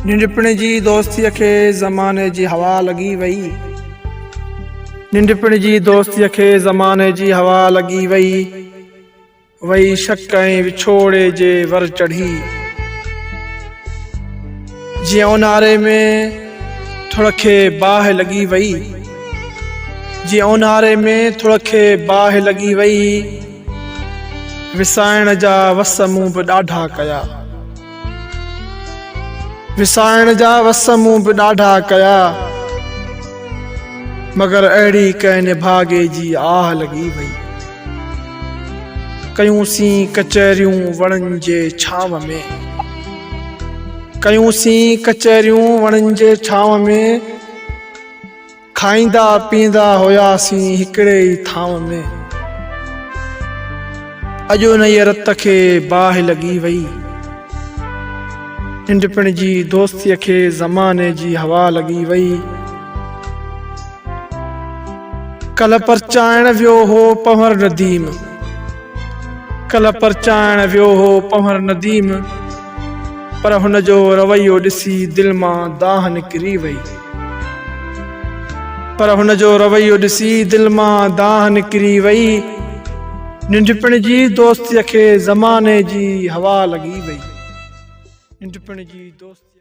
नंढपण जी दोस्तीअ खे ज़माने जी हवा लॻी वई। नंढपण जी दोस्तीअ खे ज़माने जी हवा लॻी वई। वई शक ऐं विछोड़े जे वर चढ़ी। जीअं ऊन्हारे में थुड़ खे बाहि लॻी वई। जीअं ऊन्हारे में थुड़ खे बाहि लॻी वई। विसाइण जा वस मूं बि ॾाढा कया। विसाइण जा वस मूं बि ॾाढा कया। मगर अहिड़ी कंहिं निभागे जी आह लॻी वई। कयूंसीं कचहरियूं वणनि जे छांव में। कयूंसीं कचहरियूं वणनि जे छांव में। खाईंदा पीअंदा हुयासीं हिकिड़े ई थांव में। अॼु उन रत खे बाहि लॻी वई। नंढपण जी दोस्तीअ खे ज़माने जी हवा लॻी वई। कल परचाइण वियो हो पंवर नदीम। कल परचाइण वियो हो पंवर नदीम। पर हुन जो रवैयो ॾिसी दिलि मां दाह निकिरी वई। पर हुन जो रवैयो ॾिसी दिलि मां दाह निकिरी वई। नंढपण जी दोस्तीअ खे ज़माने जी हवा लॻी वई। नंढपण जी दोस्ती